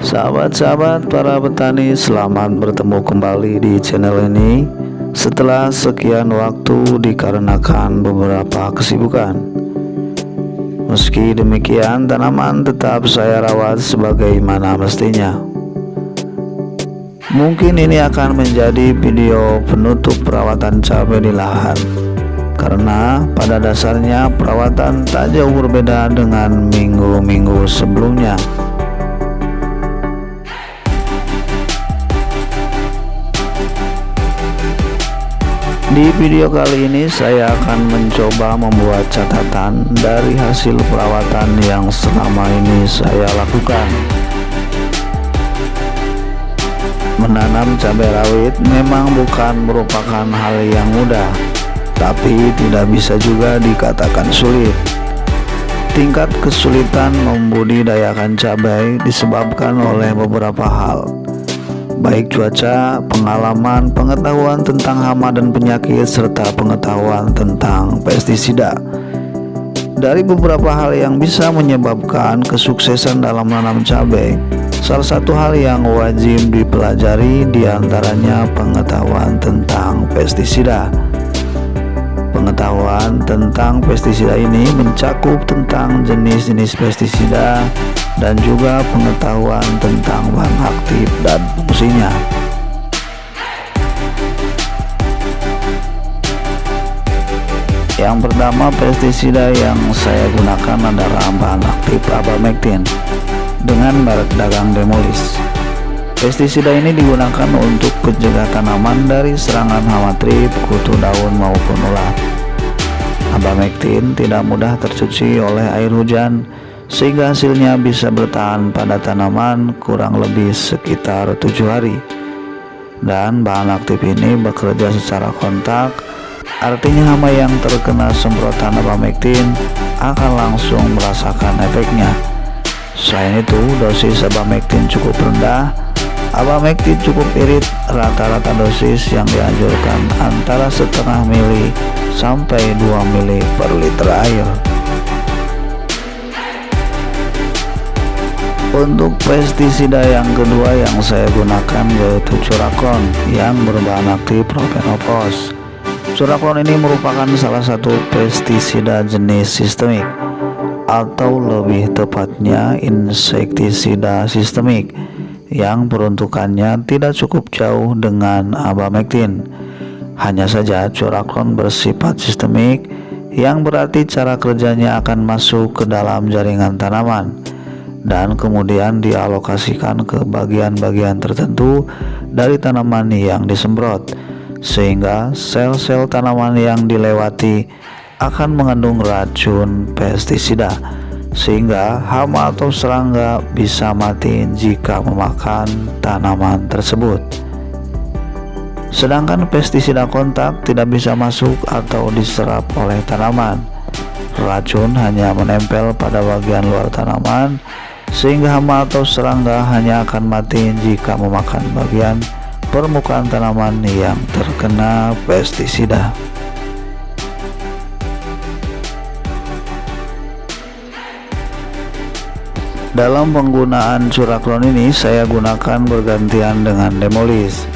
Sahabat-sahabat para petani, selamat bertemu kembali di channel ini setelah sekian waktu dikarenakan beberapa kesibukan. Meski demikian, tanaman tetap saya rawat sebagaimana mestinya. Mungkin ini akan menjadi video penutup perawatan cabai di lahan, karena pada dasarnya perawatan tak jauh berbeda dengan minggu-minggu sebelumnya. Di video kali ini saya akan mencoba membuat catatan dari hasil perawatan yang selama ini saya lakukan. Menanam cabai rawit memang bukan merupakan hal yang mudah, tapi tidak bisa juga dikatakan sulit. Tingkat kesulitan membudidayakan cabai disebabkan oleh beberapa hal, baik cuaca, pengalaman, pengetahuan tentang hama dan penyakit, serta pengetahuan tentang pestisida. Dari beberapa hal yang bisa menyebabkan kesuksesan dalam menanam cabai, salah satu hal yang wajib dipelajari diantaranya pengetahuan tentang pestisida. Pengetahuan tentang pestisida ini mencakup tentang jenis-jenis pestisida dan juga pengetahuan tentang bahan aktif dan fungsinya. Yang pertama, pestisida yang saya gunakan adalah bahan aktif abamectin dengan merek dagang Demolis. Pestisida ini digunakan untuk mencegah tanaman dari serangan hama trip, kutu daun maupun ulat. Abamectin tidak mudah tercuci oleh air hujan, sehingga hasilnya bisa bertahan pada tanaman kurang lebih sekitar 7 hari. Dan bahan aktif ini bekerja secara kontak, artinya hama yang terkena semprotan abamectin akan langsung merasakan efeknya. Selain itu, dosis abamectin cukup rendah. Abamectin cukup irit, rata-rata dosis yang dianjurkan antara 0,5 mili sampai 2 mili per liter air. Untuk pestisida yang kedua yang saya gunakan yaitu Curaklon yang berbahan aktif propenopos. Curaklon ini merupakan salah satu pestisida jenis sistemik, atau lebih tepatnya insektisida sistemik, yang peruntukannya tidak cukup jauh dengan abamectin. Hanya saja Curaklon bersifat sistemik, yang berarti cara kerjanya akan masuk ke dalam jaringan tanaman dan kemudian dialokasikan ke bagian-bagian tertentu dari tanaman yang disemprot, sehingga sel-sel tanaman yang dilewati akan mengandung racun pestisida, sehingga hama atau serangga bisa mati jika memakan tanaman tersebut. Sedangkan pestisida kontak tidak bisa masuk atau diserap oleh tanaman. Racun hanya menempel pada bagian luar tanaman, sehingga hama atau serangga hanya akan mati jika memakan bagian permukaan tanaman yang terkena pestisida. Dalam penggunaan Curaklon ini saya gunakan bergantian dengan Demolis,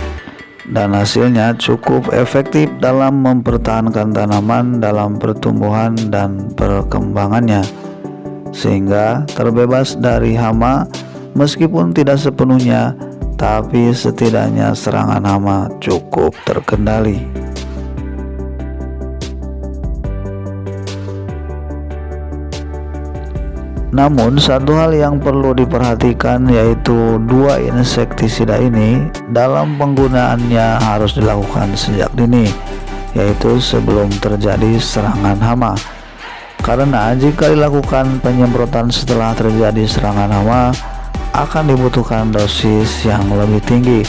dan hasilnya cukup efektif dalam mempertahankan tanaman dalam pertumbuhan dan perkembangannya, sehingga terbebas dari hama. Meskipun tidak sepenuhnya, tapi setidaknya serangan hama cukup terkendali. Namun satu hal yang perlu diperhatikan yaitu dua insektisida ini dalam penggunaannya harus dilakukan sejak dini, yaitu sebelum terjadi serangan hama. Karena jika dilakukan penyemprotan setelah terjadi serangan hama, akan dibutuhkan dosis yang lebih tinggi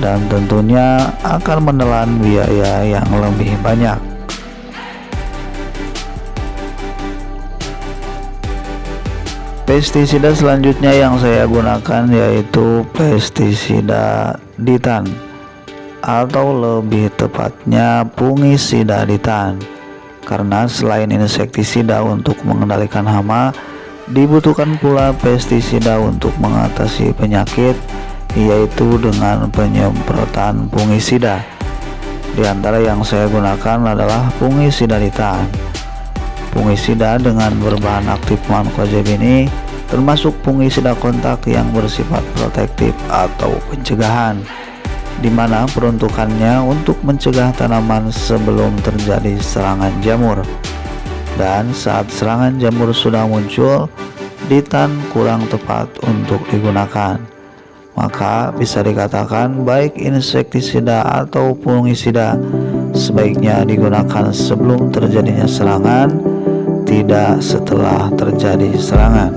dan tentunya akan menelan biaya yang lebih banyak. Pestisida selanjutnya yang saya gunakan yaitu pestisida ditan, atau lebih tepatnya fungisida ditan. Karena selain insektisida untuk mengendalikan hama, Dibutuhkan pula pestisida untuk mengatasi penyakit, yaitu dengan penyemprotan fungisida. Di antara yang saya gunakan adalah fungisida titan. Fungisida dengan berbahan aktif mancozeb ini termasuk fungisida kontak yang bersifat protektif atau pencegahan, di mana peruntukannya untuk mencegah tanaman sebelum terjadi serangan jamur. Dan saat serangan jamur sudah muncul, titan kurang tepat untuk digunakan. Maka bisa dikatakan baik insektisida atau fungisida sebaiknya digunakan sebelum terjadinya serangan, tidak setelah terjadi serangan.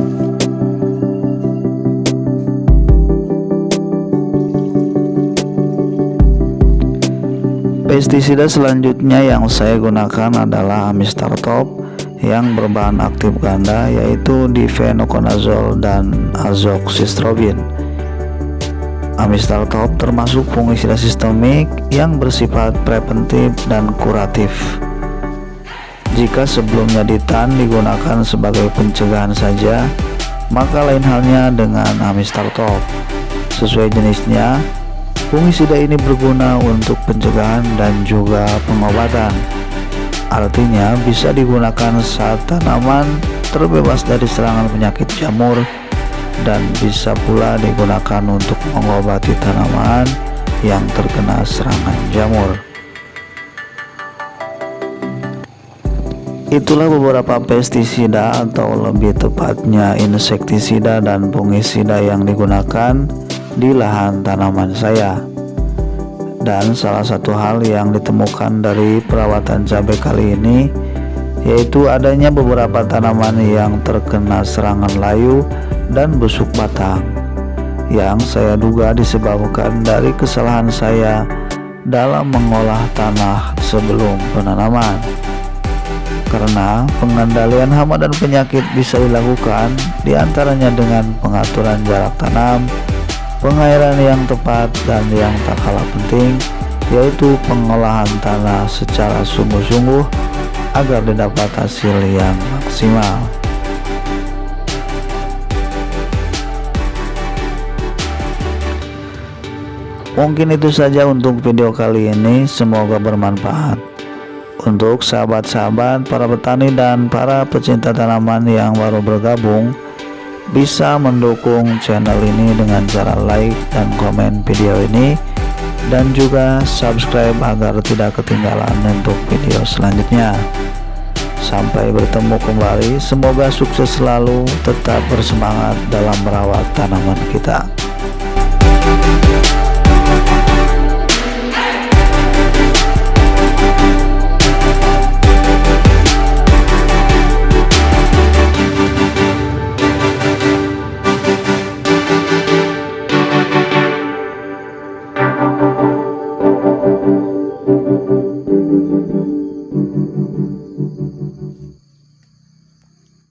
Pestisida selanjutnya yang saya gunakan adalah Amistar Top yang berbahan aktif ganda, yaitu difenoconazole dan azoxystrobin. Amistar Top termasuk fungisida sistemik yang bersifat preventif dan kuratif. Jika sebelumnya titan digunakan sebagai pencegahan saja, maka lain halnya dengan Amistar Top. Sesuai jenisnya, fungisida ini berguna untuk pencegahan dan juga pengobatan. Artinya bisa digunakan saat tanaman terbebas dari serangan penyakit jamur, dan bisa pula digunakan untuk mengobati tanaman yang terkena serangan jamur. Itulah beberapa pestisida atau lebih tepatnya insektisida dan fungisida yang digunakan di lahan tanaman saya. Dan salah satu hal yang ditemukan dari perawatan cabai kali ini, yaitu adanya beberapa tanaman yang terkena serangan layu dan busuk batang, yang saya duga disebabkan dari kesalahan saya dalam mengolah tanah sebelum penanaman. Karena pengendalian hama dan penyakit bisa dilakukan diantaranya dengan pengaturan jarak tanam, pengairan yang tepat, dan yang tak kalah penting yaitu pengolahan tanah secara sungguh-sungguh agar didapat hasil yang maksimal. Mungkin itu saja untuk video kali ini, semoga bermanfaat untuk sahabat-sahabat para petani dan para pecinta tanaman yang baru bergabung. Bisa mendukung channel ini dengan cara like dan komen video ini, dan juga subscribe agar tidak ketinggalan untuk video selanjutnya. Sampai bertemu kembali, semoga sukses selalu, tetap bersemangat dalam merawat tanaman kita.